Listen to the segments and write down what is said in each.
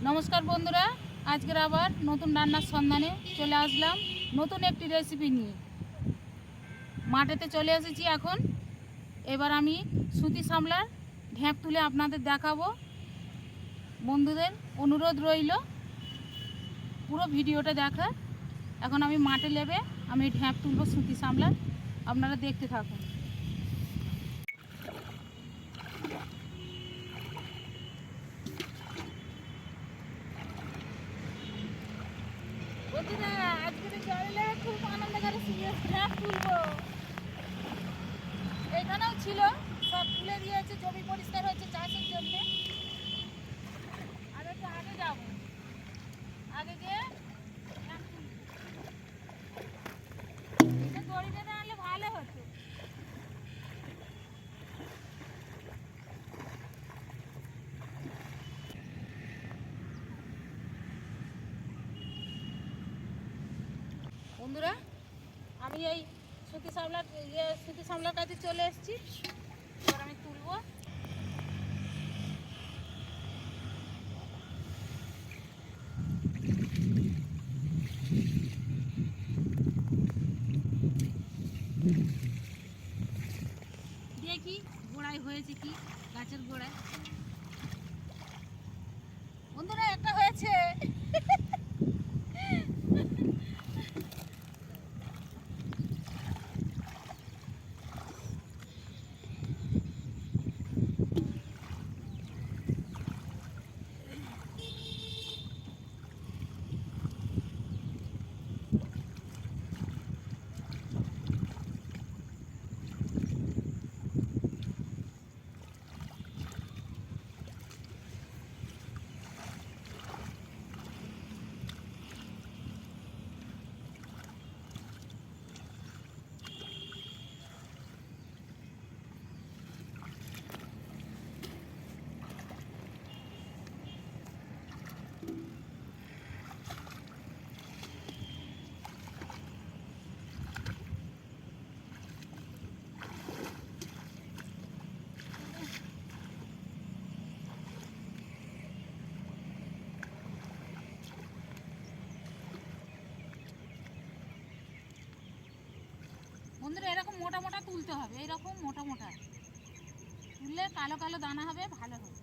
নমস্কার বন্ধুরা, আজকের আবার নতুন রান্নার সন্ধানে চলে আসলাম নতুন একটি রেসিপি নিয়ে। মাঠেতে চলে এসেছি এখন। এবার আমি সুতি সামলার ঢ্যাপ তুলে আপনাদের দেখাবো। বন্ধুদের অনুরোধ রইল পুরো ভিডিওটা দেখার। এখন আমি মাঠে নেমে আমি ঢ্যাপ তুলবো সুতি সামলার, আপনারা দেখতে থাকুন। বন্ধুরা, আজকের জলে খুব আনন্দ করে ঢ্যাপ তুলবো। এখানেও ছিল, সব তুলে দিয়েছে, জমি পরিষ্কার হয়েছে চাষের জন্য। আর একটু আগে যাব, আগে গিয়ে দড়ি বেঁধে আনলে ভালো হতো। বন্ধুরা, আমি এই সুতি সামলার কাছে চলে এসেছি। এবার আমি তুলবো। দেখি গোড়ায় হয়েছে কি, গাছের গোড়ায়। বন্ধুরা, একটা হয়েছে। বন্ধুরা, এরকম মোটা মোটা তুলতে হবে, এরকম মোটা মোটা তুললে কালো কালো দানা হবে, ভালো হবে।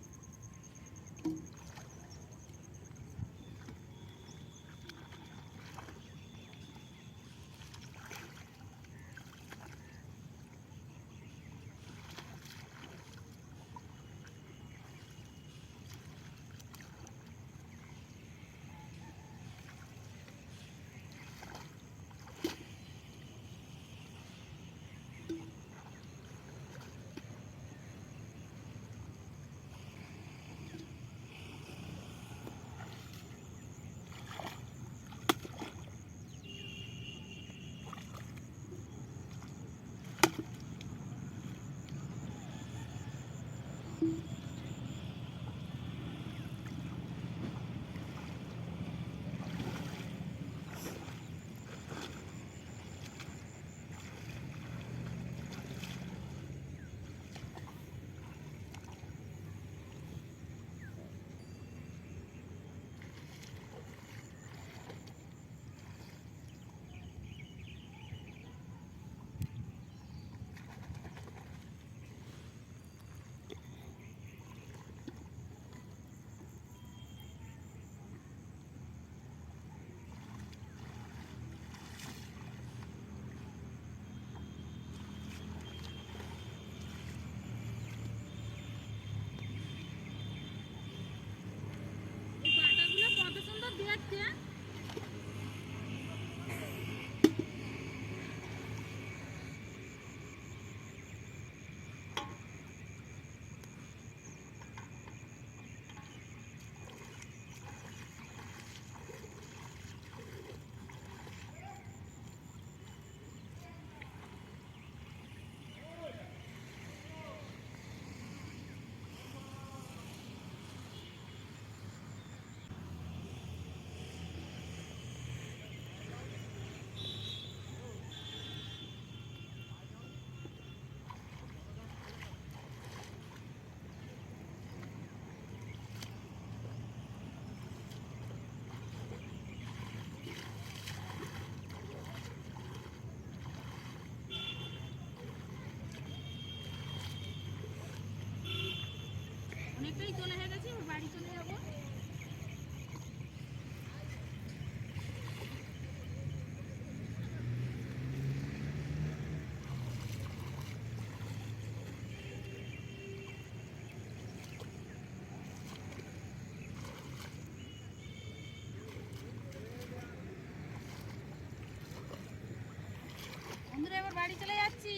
বাড়ি চলে যাচ্ছি।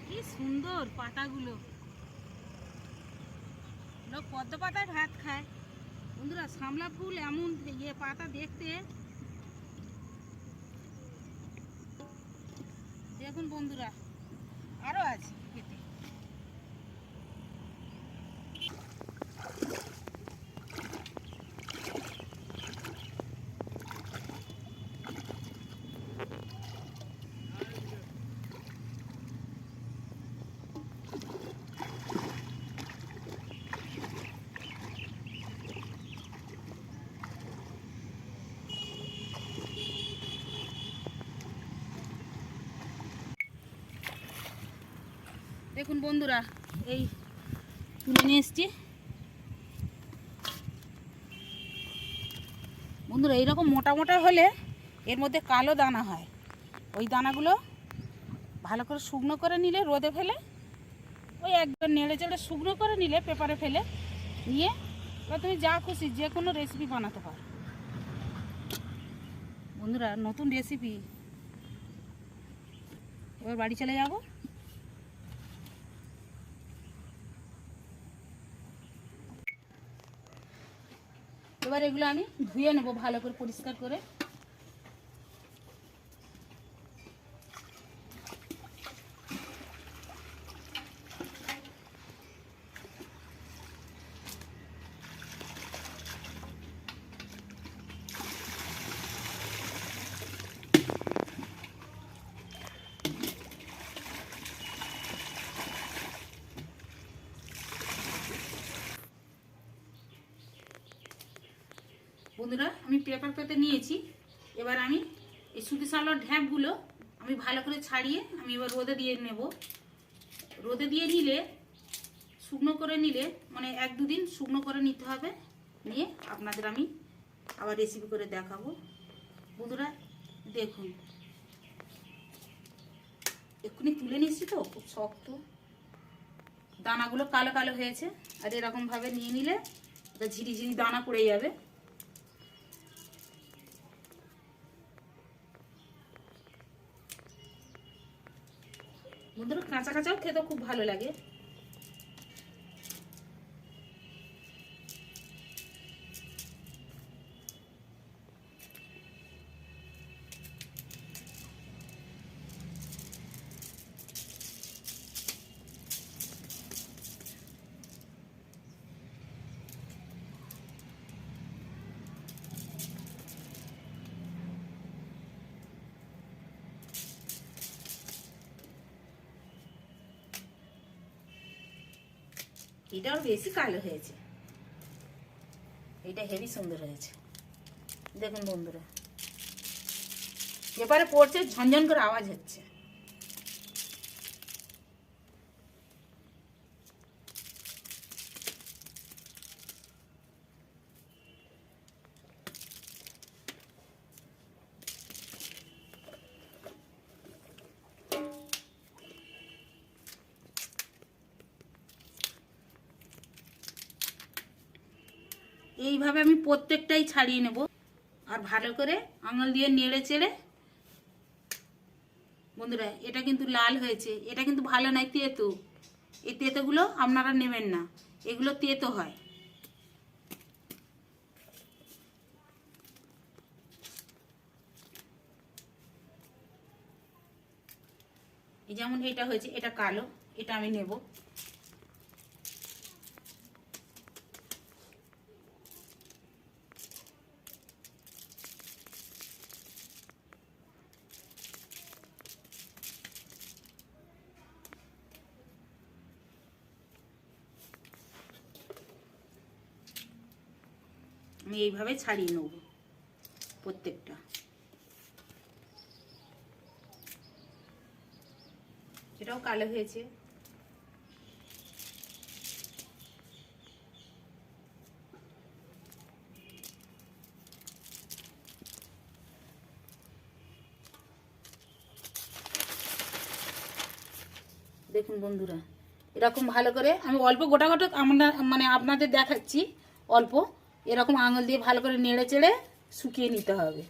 কি সুন্দর পাতাগুলো, লোক পদ্ম পাতায় ভাত খায়। বন্ধুরা সামলা ফুল এমন পাতা দেখতে, দেখুন বন্ধুরা আরো আছে খেতে। দেখুন বন্ধুরা এই তুলে নিয়ে এসছি। বন্ধুরা এইরকম মোটা মোটা হলে এর মধ্যে কালো দানা হয়। ওই দানাগুলো ভালো করে শুকনো করে নিলে, রোদে ফেলে ওই একবার নেড়ে চেড়ে শুকনো করে নিলে, পেপারে ফেলে নিয়ে এবার তুমি যা খুশি যে কোনো রেসিপি বানাতে পারো। বন্ধুরা নতুন রেসিপি। এবার বাড়ি চলে যাব। এবার এগুলো আমি ধুয়ে নেব ভালো করে পরিষ্কার করে। বন্ধুরা আমি পেপার পেতে নিয়েছি। এবার আমি এই সুতি সালোয়ার ঢ্যাপগুলো আমি ভালো করে ছাড়িয়ে আমি এবার রোদে দিয়ে নেব। রোদে দিয়ে নিলে, শুকনো করে নিলে, মানে 1-2 দিন শুকনো করে নিতে হবে। নিয়ে আপনাদের আমি আবার রেসিপি করে দেখাবো। বন্ধুরা দেখুন এক্ষুনি তুলে নিচ্ছি তো, খুব শক্ত, দানাগুলো কালো কালো হয়েছে। আর এরকমভাবে নিয়ে নিলে এটা ঝিরি ঝিরি দানা পড়ে যাবে। বন্ধুরা কাঁচা কাঁচাও খেতে খুব ভালো লাগে। এটাও বেশি কালো হয়েছে, এটা হেভি সুন্দর হয়েছে। দেখুন বন্ধুরা এবারে পড়ছে, ঝনঝন করে আওয়াজ হচ্ছে। এইভাবে আমি প্রত্যেকটাই ছাড়িয়ে নেব আর ভালো করে আঙুল দিয়ে নেড়ে চেড়ে। বন্ধুরা এটা কিন্তু লাল হয়েছে, এটা কিন্তু ভালো নয়, তেতো। এই তেতোগুলো আপনারা নেবেন না, এগুলো তেতো হয়। এই যেমন এটা হয়েছে, এটা কালো, এটা আমি নেব। আমি এইভাবে ছাড়িয়ে নেব প্রত্যেকটা। এটাও কালো হয়েছে। দেখুন বন্ধুরা এরকম ভালো করে আমি অল্প গোটা গোটা মানে আপনাদের দেখাচ্ছি। অল্প এরকম আঙুল দিয়ে ভালো করে নেড়ে চেড়ে শুকিয়ে নিতে হবে।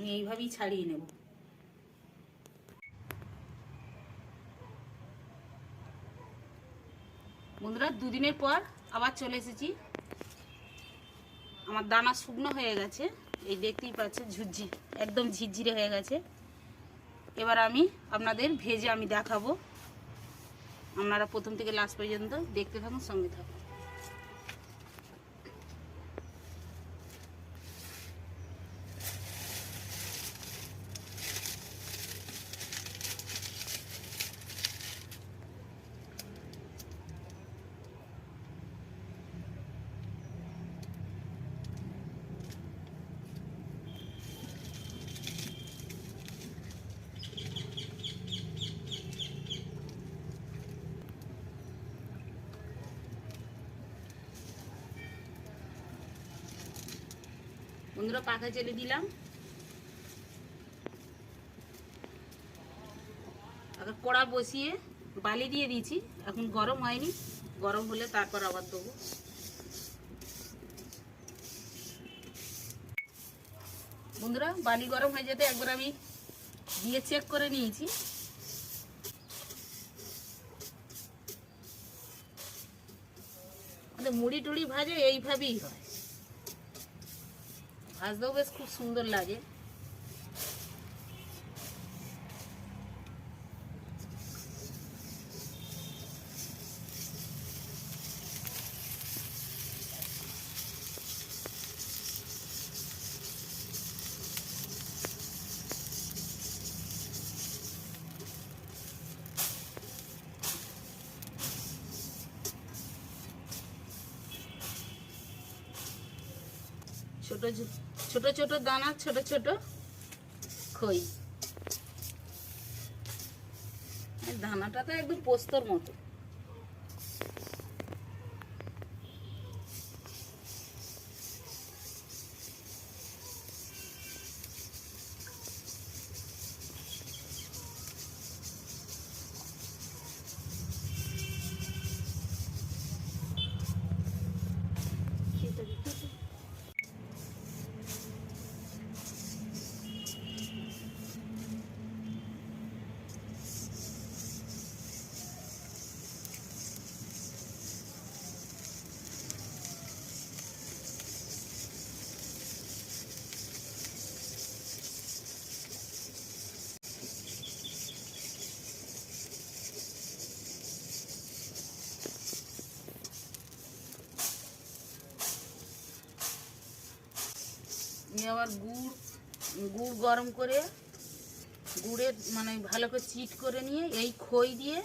আমি এইভাবেই ছাড়িয়ে নেব। বন্ধুরা, দুদিনের পর আবার চলে এসেছি। আমার দানা শুকনো হয়ে গেছে, এই দেখতেই পাচ্ছেন একদম ঝিরঝিরে হয়ে গেছে। এবার আমি আপনাদের ভেজে আমি দেখাবো, আপনারা প্রথম থেকে লাস্ট পর্যন্ত দেখতে থাকুন, সঙ্গে থাকুন। বন্ধুরা, পাখা জেলে দিলাম, আগে কড়া বসিয়ে বালি দিয়ে দিয়েছি, এখন গরম হয়নি, গরম হলে তারপর আবার দেবো। বন্ধুরা, বালি গরম হয়ে যেতে একবার আমি দিয়ে চেক করে নিয়েছি। আমাদের মুড়ি টুড়ি ভাজে এইভাবেই হয়, ভাজতেও বেশ খুব সুন্দর লাগে। ছোট ছোট ছোট দানা, ছোট ছোট খই, দানাটা তো একদম পোস্তর মতো। আবার গুড় গরম করে গুড়ের মানে ভালো করে চিট করে নিয়ে এই খই দিয়ে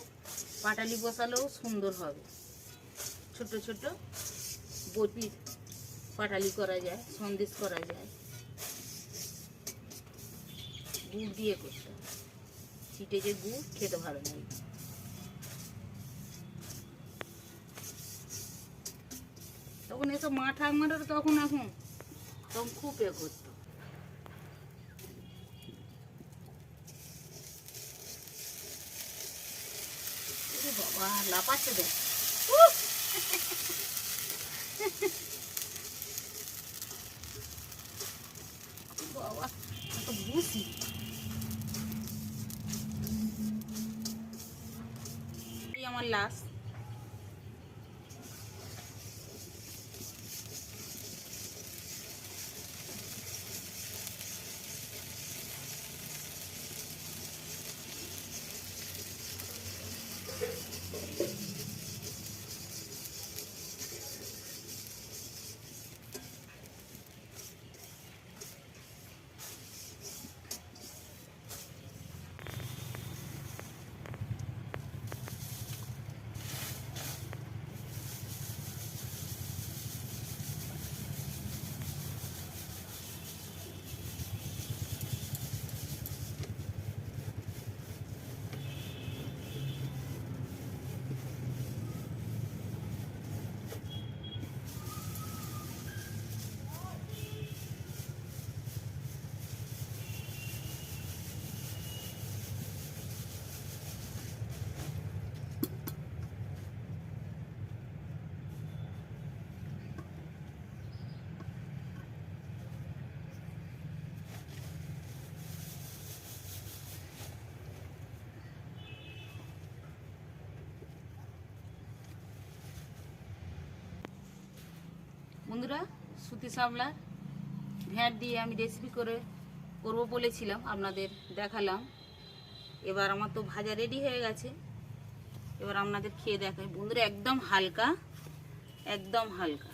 পাটালি বসালেও সুন্দর হবে। ছোট ছোট বটি পাটালি করা যায়, সন্দেশ করা যায়, গুড় দিয়ে করতে হবে। চিটে যে গুড় খেতে ভালো লাগে। তখন এসব মা ঠাকুমারা তখন খুব করতো। বাবা লাপাচ্ছে দেখ, বাবা এত বুঝি। আমার লাস্ট সুতি সামলা ভ্যাট দিয়ে আমি রেসিপি করব বলেছিলাম, আপনাদের দেখালাম। এবার আমার তো ভাজা রেডি হয়ে গেছে, এবার আপনাদের খেয়ে দেখাই বন্ধুরা। একদম হালকা, একদম হালকা,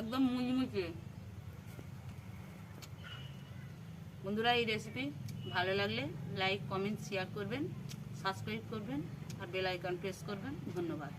একদম মুচমুচে। বন্ধুরা এই রেসিপি ভালো লাগলে লাইক, কমেন্ট, শেয়ার করবেন, সাবস্ক্রাইব করবেন আর বেল আইকন প্রেস করবেন। ধন্যবাদ।